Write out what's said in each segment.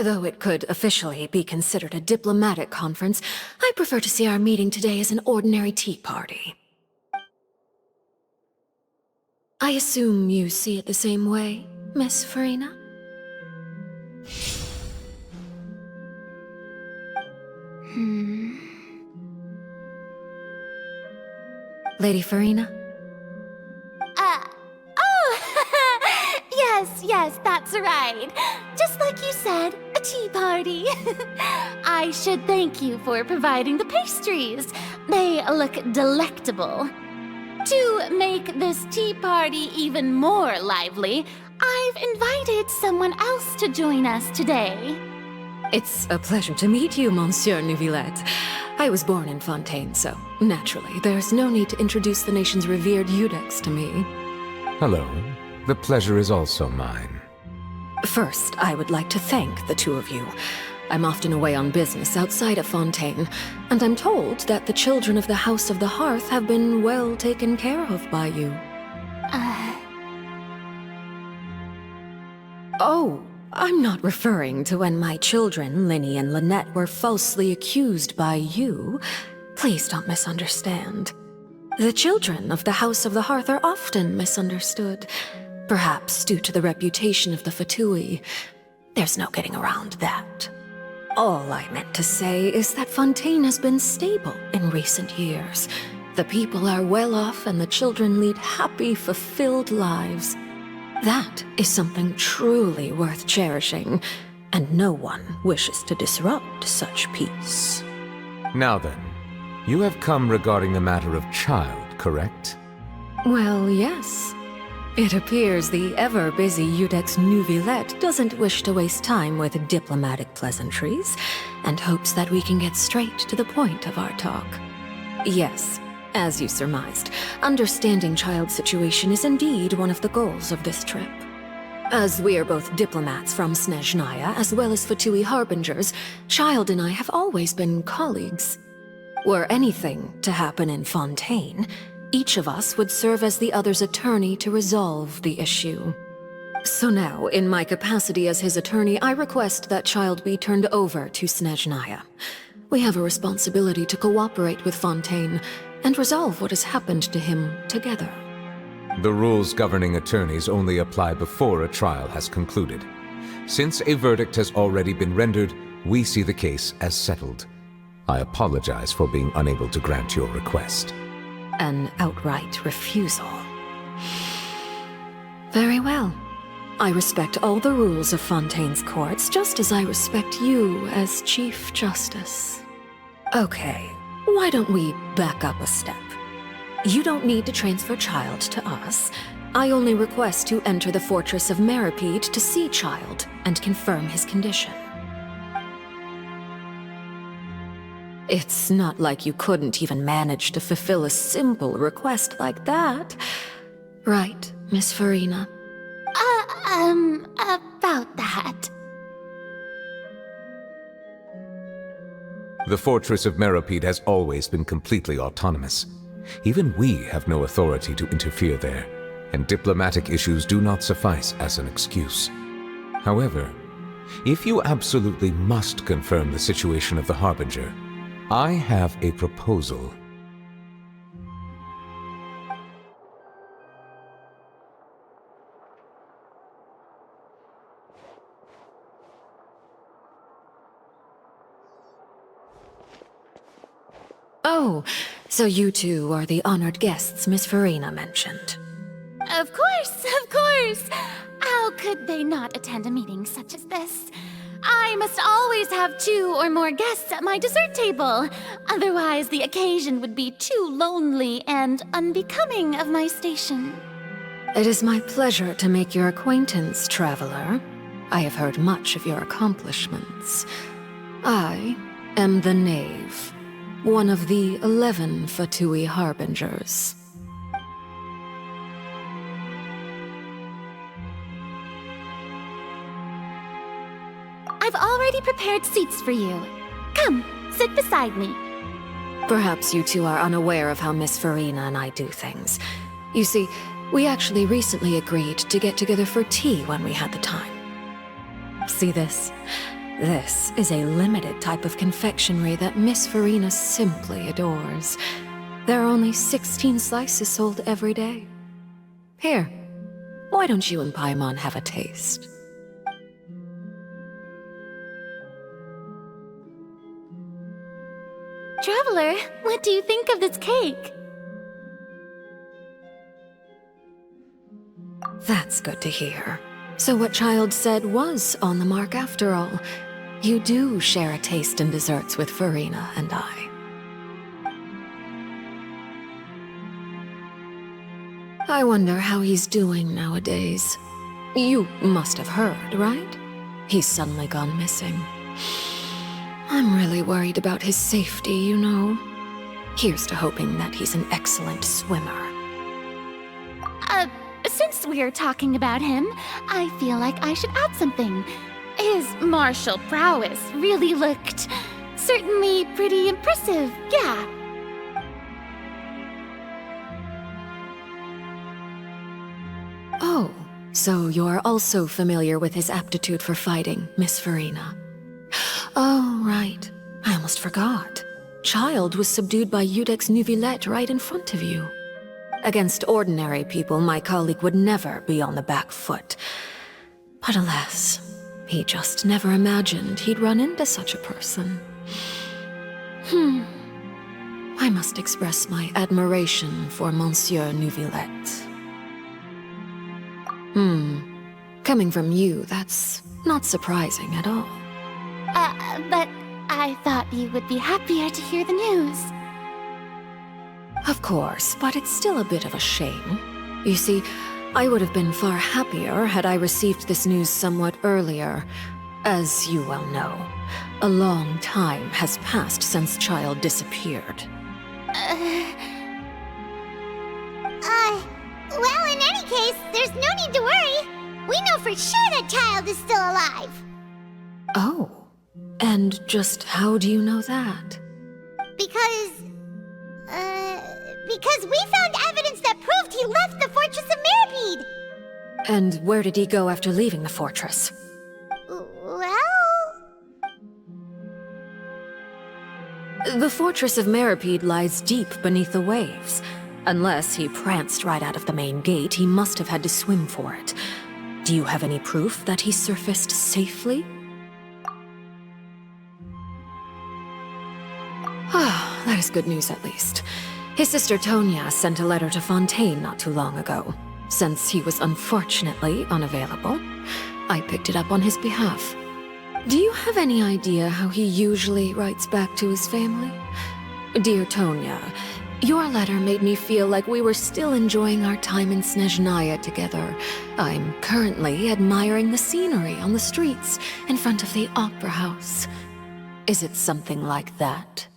Though it could officially be considered a diplomatic conference, I prefer to see our meeting today as an ordinary tea party. I assume you see it the same way, Miss Furina? Lady Furina? Yes, that's right. Just like you said, a tea party. I should thank you for providing the pastries. They look delectable. To make this tea party even more lively, I've invited someone else to join us today. It's a pleasure to meet you, Monsieur Neuvillette. I was born in Fontaine, so naturally, there's no need to introduce the nation's revered Eudex to me. Hello. The pleasure is also mine. First, I would like to thank the two of you. I'm often away on business outside of Fontaine, and I'm told that the children of the House of the Hearth have been well taken care of by you. Oh, I'm not referring to when my children, Linny and Lynette, were falsely accused by you. Please don't misunderstand. The children of the House of the Hearth are often misunderstood, perhaps due to the reputation of the Fatui. There's no getting around that. All I meant to say is that Fontaine has been stable in recent years. The people are well off and the children lead happy, fulfilled lives. That is something truly worth cherishing, and no one wishes to disrupt such peace. Now then, you have come regarding the matter of child, correct? Well, yes. It appears the ever-busy Eudex Neuvillette doesn't wish to waste time with diplomatic pleasantries, and hopes that we can get straight to the point of our talk. Yes, as you surmised, understanding child's situation is indeed one of the goals of this trip. As we are both diplomats from Snezhnaya, as well as Fatui harbingers, Child and I have always been colleagues. Were anything to happen in Fontaine, each of us would serve as the other's attorney to resolve the issue. So now, in my capacity as his attorney, I request that Child be turned over to Snezhnaya. We have a responsibility to cooperate with Fontaine and resolve what has happened to him together. The rules governing attorneys only apply before a trial has concluded. Since a verdict has already been rendered, we see the case as settled. I apologize for being unable to grant your request. An outright refusal. Very well. I respect all the rules of Fontaine's courts, just as I respect you as Chief Justice. Okay, why don't we back up a step? You don't need to transfer Child to us. I only request to enter the fortress of Meripede to see Child and confirm his condition. It's not like you couldn't even manage to fulfill a simple request like that. Right, Miss Furina? About that. The fortress of Meripede has always been completely autonomous. Even we have no authority to interfere there, and diplomatic issues do not suffice as an excuse. However, if you absolutely must confirm the situation of the Harbinger, I have a proposal. Oh, so you two are the honored guests Miss Furina mentioned. Of course! How could they not attend a meeting such as this? I must always have 2 or more guests at my dessert table. Otherwise, the occasion would be too lonely and unbecoming of my station. It is my pleasure to make your acquaintance, traveler. I have heard much of your accomplishments. I am the Knave, one of the 11 Fatui harbingers. I've already prepared seats for you. Come, sit beside me. Perhaps you two are unaware of how Miss Furina and I do things. You see, we actually recently agreed to get together for tea when we had the time. See this? This is a limited type of confectionery that Miss Furina simply adores. There are only 16 slices sold every day. Here, why don't you and Paimon have a taste? Traveler, what do you think of this cake? That's good to hear. So what Child said was on the mark after all. You do share a taste in desserts with Furina and I. I wonder how he's doing nowadays. You must have heard, right? He's suddenly gone missing. I'm really worried about his safety, you know. Here's to hoping that he's an excellent swimmer. Since we're talking about him, I feel like I should add something. His martial prowess really looked certainly pretty impressive, yeah. Oh, so you're also familiar with his aptitude for fighting, Miss Furina. Oh, right. I almost forgot. Child was subdued by Iudex Neuvillette right in front of you. Against ordinary people, my colleague would never be on the back foot. But alas, he just never imagined he'd run into such a person. I must express my admiration for Monsieur Neuvillette. Coming from you, that's not surprising at all. But I thought you would be happier to hear the news. Of course, but it's still a bit of a shame. You see, I would have been far happier had I received this news somewhat earlier. As you well know, a long time has passed since Child disappeared. Well, in any case, there's no need to worry. We know for sure that Child is still alive. Oh, and just how do you know that? Because we found evidence that proved he left the Fortress of Meripede. And where did he go after leaving the fortress? Well... The Fortress of Meripede lies deep beneath the waves. Unless he pranced right out of the main gate, he must have had to swim for it. Do you have any proof that he surfaced safely? Ah, that is good news at least. His sister Tonya sent a letter to Fontaine not too long ago. Since he was unfortunately unavailable, I picked it up on his behalf. Do you have any idea how he usually writes back to his family? Dear Tonya, your letter made me feel like we were still enjoying our time in Snezhnaya together. I'm currently admiring the scenery on the streets in front of the opera house. Is it something like that?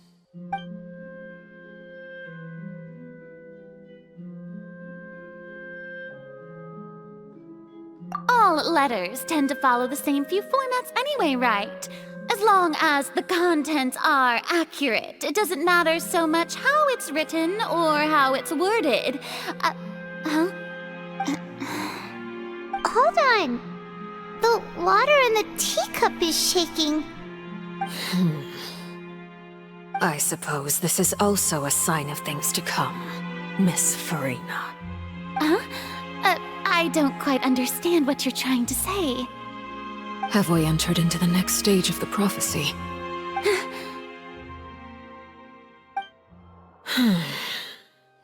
All letters tend to follow the same few formats anyway, right? As long as the contents are accurate, it doesn't matter so much how it's written or how it's worded. Hold on. The water in the teacup is shaking. I suppose this is also a sign of things to come, Miss Furina. I don't quite understand what you're trying to say. Have we entered into the next stage of the prophecy?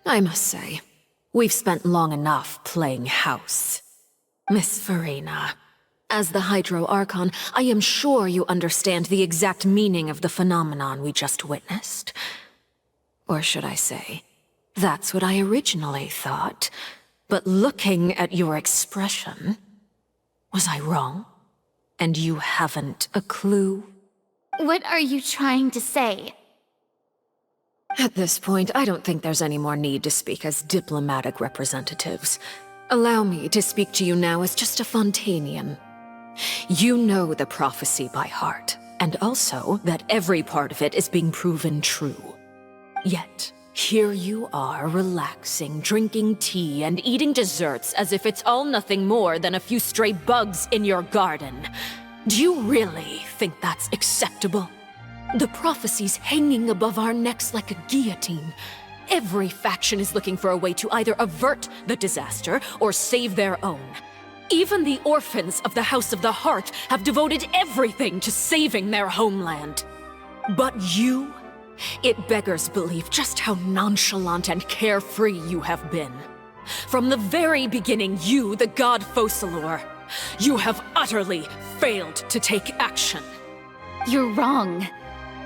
I must say, we've spent long enough playing house. Miss Furina, as the Hydro Archon, I am sure you understand the exact meaning of the phenomenon we just witnessed. Or should I say, that's what I originally thought. But looking at your expression, was I wrong? And you haven't a clue? What are you trying to say? At this point, I don't think there's any more need to speak as diplomatic representatives. Allow me to speak to you now as just a Fontainian. You know the prophecy by heart, and also that every part of it is being proven true. Yet, here you are, relaxing, drinking tea, and eating desserts as if it's all nothing more than a few stray bugs in your garden. Do you really think that's acceptable? The prophecy's hanging above our necks like a guillotine. Every faction is looking for a way to either avert the disaster or save their own. Even the orphans of the House of the Heart have devoted everything to saving their homeland. But you? It beggars belief just how nonchalant and carefree you have been. From the very beginning, you, the god Focalor, you have utterly failed to take action. You're wrong.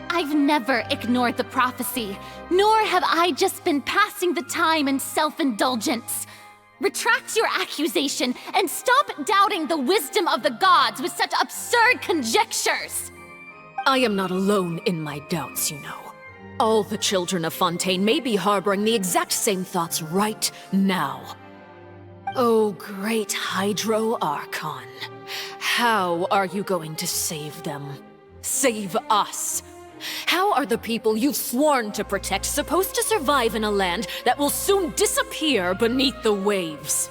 I've never ignored the prophecy, nor have I just been passing the time in self-indulgence. Retract your accusation and stop doubting the wisdom of the gods with such absurd conjectures! I am not alone in my doubts, you know. All the children of Fontaine may be harboring the exact same thoughts right now. Oh, great Hydro Archon. How are you going to save them? Save us? How are the people you've sworn to protect supposed to survive in a land that will soon disappear beneath the waves?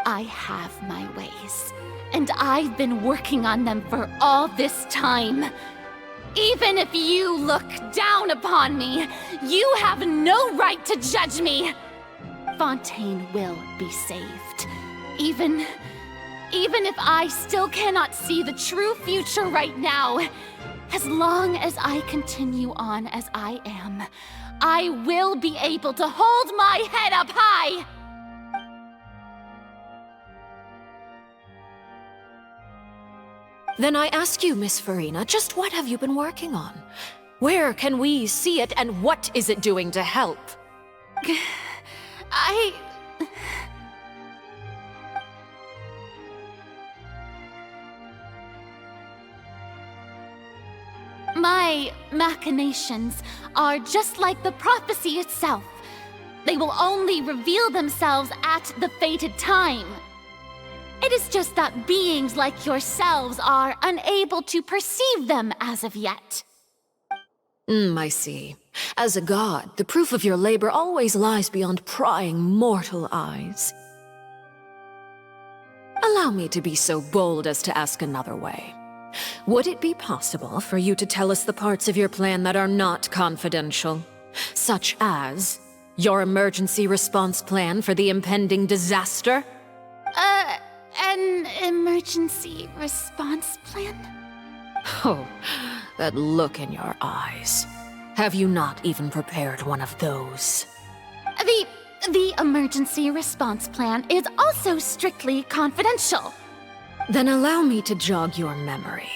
I have my ways, and I've been working on them for all this time. Even if you look down upon me, you have no right to judge me! Fontaine will be saved. Even if I still cannot see the true future right now, as long as I continue on as I am, I will be able to hold my head up high! Then I ask you, Miss Furina, just what have you been working on? Where can we see it, and what is it doing to help? My machinations are just like the prophecy itself. They will only reveal themselves at the fated time. It is just that beings like yourselves are unable to perceive them as of yet. I see. As a god, the proof of your labor always lies beyond prying mortal eyes. Allow me to be so bold as to ask another way. Would it be possible for you to tell us the parts of your plan that are not confidential? Such as your emergency response plan for the impending disaster? An emergency response plan? Oh, that look in your eyes. Have you not even prepared one of those? The emergency response plan is also strictly confidential. Then allow me to jog your memory.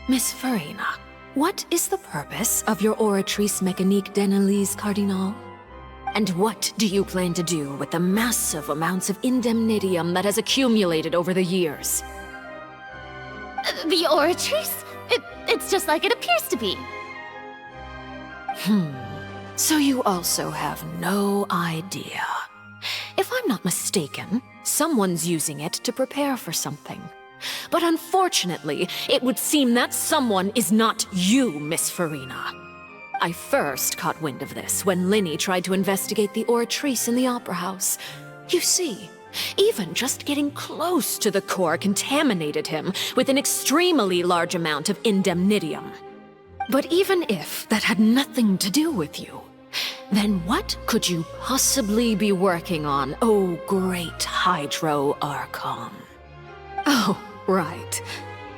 Miss Furina, what is the purpose of your Oratrice Mécanique d'Analyse Cardinal? And what do you plan to do with the massive amounts of indemnitium that has accumulated over the years? The Oratrice? It's just like it appears to be. So you also have no idea. If I'm not mistaken, someone's using it to prepare for something. But unfortunately, it would seem that someone is not you, Miss Furina. I first caught wind of this when Linny tried to investigate the Oratrice in the Opera House. You see, even just getting close to the core contaminated him with an extremely large amount of indemnitium. But even if that had nothing to do with you, then what could you possibly be working on, oh great Hydro Archon? Oh, right.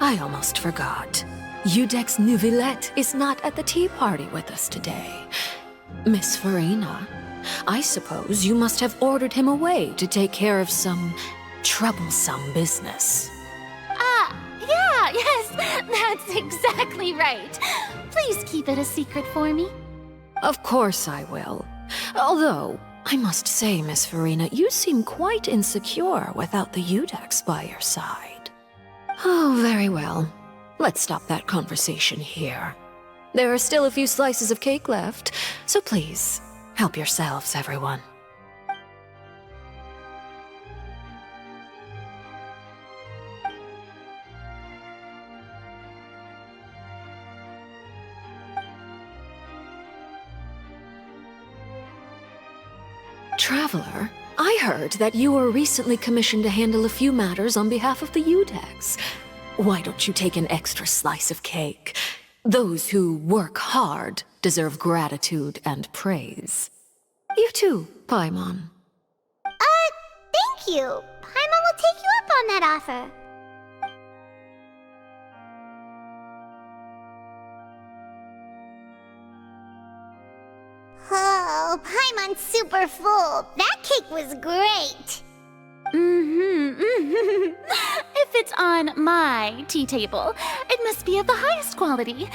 I almost forgot. Iudex Neuvillette is not at the tea party with us today. Miss Furina, I suppose you must have ordered him away to take care of some troublesome business. Yes, that's exactly right. Please keep it a secret for me. Of course I will. Although, I must say, Miss Furina, you seem quite insecure without the Iudex by your side. Oh, very well. Let's stop that conversation here. There are still a few slices of cake left, so please, help yourselves, everyone. Traveler, I heard that you were recently commissioned to handle a few matters on behalf of the Iudex. Why don't you take an extra slice of cake? Those who work hard deserve gratitude and praise. You too, Paimon. Thank you. Paimon will take you up on that offer. Oh, Paimon's super full. That cake was great. If it's on my tea table, it must be of the highest quality.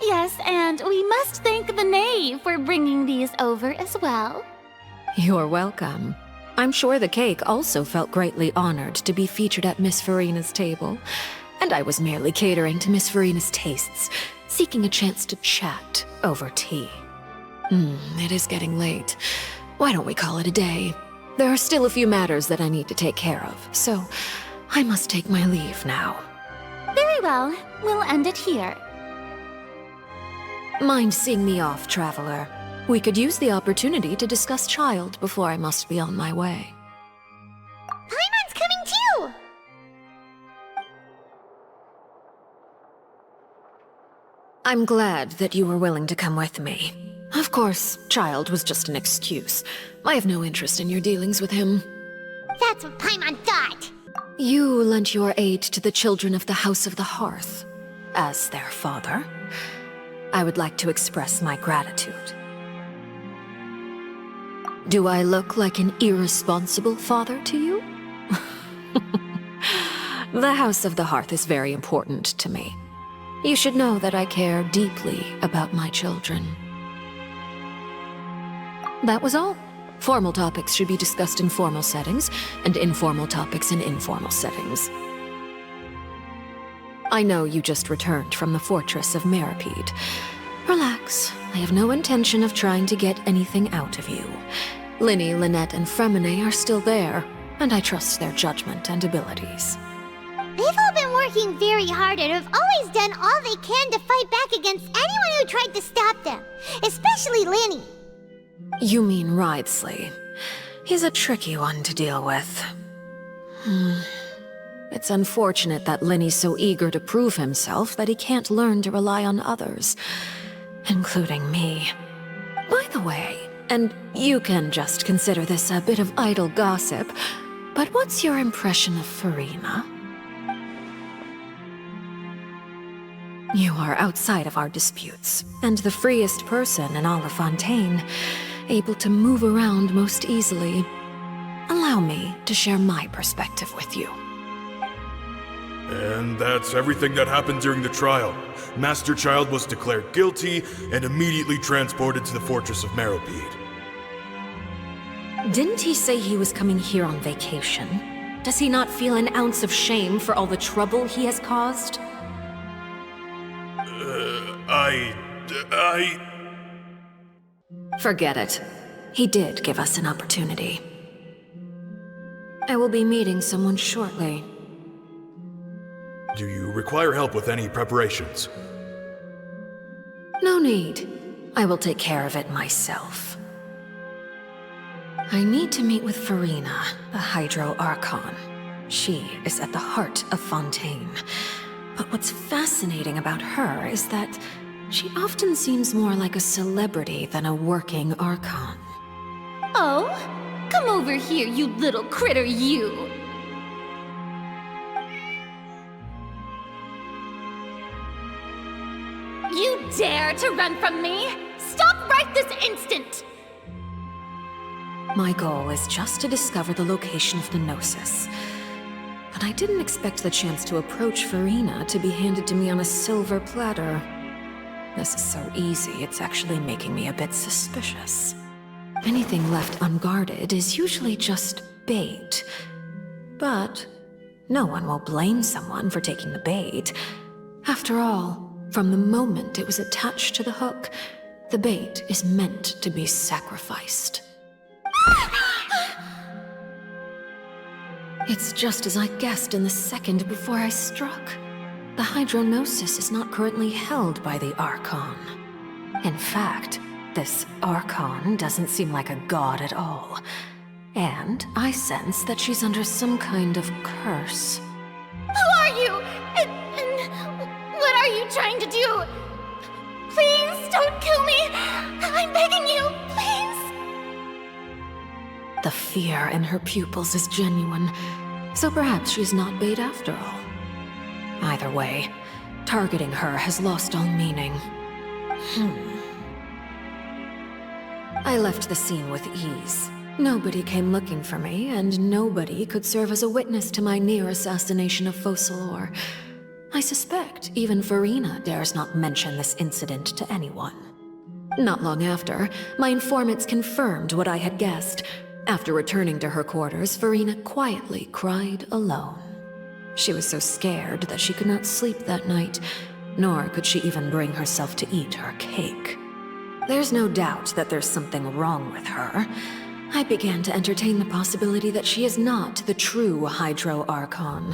Yes, and we must thank the Knave for bringing these over as well. You're welcome. I'm sure the cake also felt greatly honored to be featured at Miss Furina's table. And I was merely catering to Miss Furina's tastes, seeking a chance to chat over tea. It is getting late. Why don't we call it a day? There are still a few matters that I need to take care of, so I must take my leave now. Very well, we'll end it here. Mind seeing me off, traveler? We could use the opportunity to discuss Child before I must be on my way. Paimon's coming too! I'm glad that you were willing to come with me. Of course, Child was just an excuse. I have no interest in your dealings with him. That's what Paimon thought. You lent your aid to the children of the House of the Hearth. As their father, I would like to express my gratitude. Do I look like an irresponsible father to you? The House of the Hearth is very important to me. You should know that I care deeply about my children. That was all. Formal topics should be discussed in formal settings, and informal topics in informal settings. I know you just returned from the fortress of Meripede. Relax. I have no intention of trying to get anything out of you. Linny, Lynette, and Fremine are still there, and I trust their judgment and abilities. They've all been working very hard and have always done all they can to fight back against anyone who tried to stop them, especially Linny. You mean Wriothesley. He's a tricky one to deal with. It's unfortunate that Linny's so eager to prove himself that he can't learn to rely on others, including me. By the way, and you can just consider this a bit of idle gossip, but what's your impression of Furina? You are outside of our disputes, and the freest person in all of Fontaine, able to move around most easily. Allow me to share my perspective with you. And that's everything that happened during the trial. Master Child was declared guilty and immediately transported to the Fortress of Meripede. Didn't he say he was coming here on vacation? Does he not feel an ounce of shame for all the trouble he has caused? Forget it. He did give us an opportunity. I will be meeting someone shortly. Do you require help with any preparations? No need. I will take care of it myself. I need to meet with Furina, the Hydro Archon. She is at the heart of Fontaine. But what's fascinating about her is that she often seems more like a celebrity than a working Archon. Oh? Come over here, you little critter, you! You dare to run from me? Stop right this instant! My goal is just to discover the location of the Gnosis. But I didn't expect the chance to approach Furina to be handed to me on a silver platter. This is so easy, it's actually making me a bit suspicious. Anything left unguarded is usually just bait. But no one will blame someone for taking the bait. After all, from the moment it was attached to the hook, the bait is meant to be sacrificed. It's just as I guessed in the second before I struck. The Hydronosis is not currently held by the Archon. In fact, this Archon doesn't seem like a god at all. And I sense that she's under some kind of curse. Who are you? the fear in her pupils is genuine, so perhaps she's not bait after all. Either way, targeting her has lost all meaning. I left the scene with ease. Nobody came looking for me, and nobody could serve as a witness to my near assassination of Focalor. I suspect even Furina dares not mention this incident to anyone. Not long after, my informants confirmed what I had guessed. After returning to her quarters, Furina quietly cried alone. She was so scared that she could not sleep that night, nor could she even bring herself to eat her cake. There's no doubt that there's something wrong with her. I began to entertain the possibility that she is not the true Hydro Archon.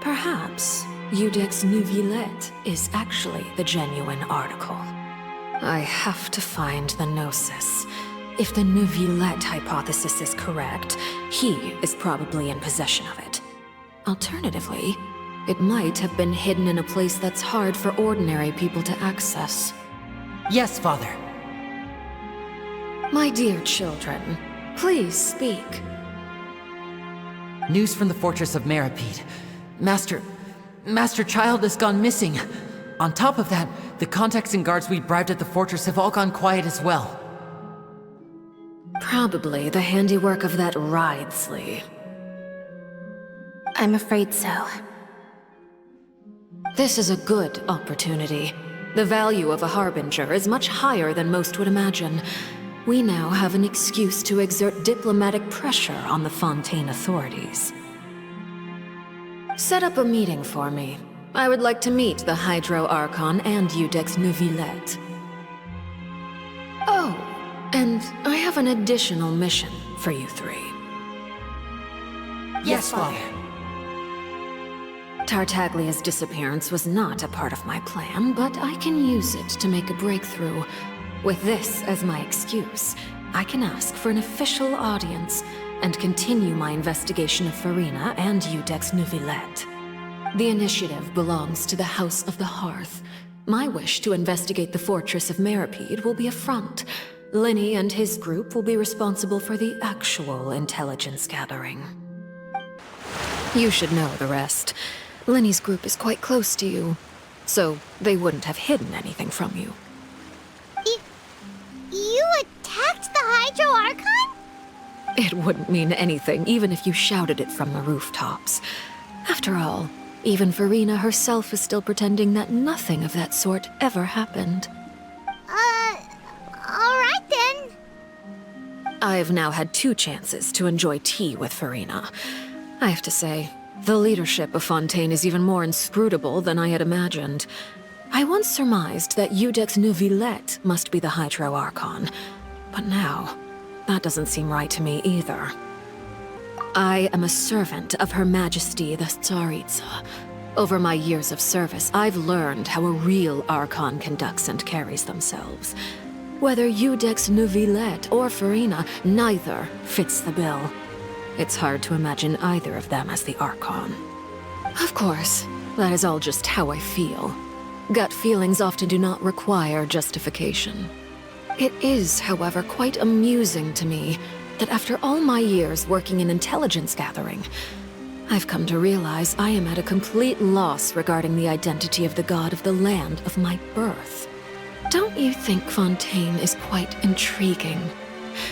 Perhaps Iudex Neuvillette is actually the genuine article. I have to find the Gnosis. If the Neuvillette hypothesis is correct, he is probably in possession of it. Alternatively, it might have been hidden in a place that's hard for ordinary people to access. Yes, Father. My dear children, please speak. News from the Fortress of Meripede. Master Child has gone missing. On top of that, the contacts and guards we bribed at the fortress have all gone quiet as well. Probably the handiwork of that Ridesley. I'm afraid so. This is a good opportunity. The value of a Harbinger is much higher than most would imagine. We now have an excuse to exert diplomatic pressure on the Fontaine authorities. Set up a meeting for me. I would like to meet the Hydro Archon and Iudex Neuvillette. Oh, and I have an additional mission for you three. Yes, Father. Tartaglia's disappearance was not a part of my plan, but I can use it to make a breakthrough. With this as my excuse, I can ask for an official audience and continue my investigation of Furina and Iudex Neuvillette. The initiative belongs to the House of the Hearth. My wish to investigate the Fortress of Meripede will be a front. Linny and his group will be responsible for the actual intelligence gathering. You should know the rest. Linny's group is quite close to you, so they wouldn't have hidden anything from you. You attacked the Hydro Archon? It wouldn't mean anything, even if you shouted it from the rooftops. After all, even Furina herself is still pretending that nothing of that sort ever happened. Alright then. I've now had 2 chances to enjoy tea with Furina. I have to say, the leadership of Fontaine is even more inscrutable than I had imagined. I once surmised that Iudex Neuvillette must be the Hydro Archon, but now, that doesn't seem right to me either. I am a servant of Her Majesty the Tsaritsa. Over my years of service, I've learned how a real Archon conducts and carries themselves. Whether Iudex Neuvillette or Furina, neither fits the bill. It's hard to imagine either of them as the Archon. Of course, that is all just how I feel. Gut feelings often do not require justification. It is, however, quite amusing to me that after all my years working in intelligence gathering, I've come to realize I am at a complete loss regarding the identity of the god of the land of my birth. Don't you think Fontaine is quite intriguing?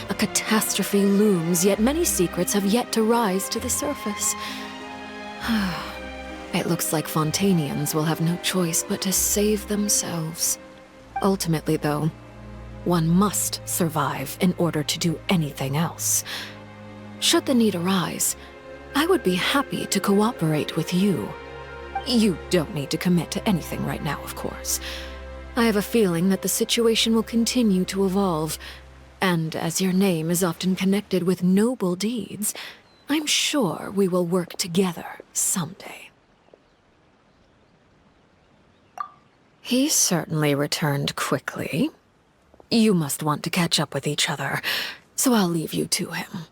A catastrophe looms, yet many secrets have yet to rise to the surface. It looks like Fontainians will have no choice but to save themselves. Ultimately, though, one must survive in order to do anything else. Should the need arise, I would be happy to cooperate with you. You don't need to commit to anything right now, of course. I have a feeling that the situation will continue to evolve, and as your name is often connected with noble deeds, I'm sure we will work together someday. He certainly returned quickly. You must want to catch up with each other, so I'll leave you to him.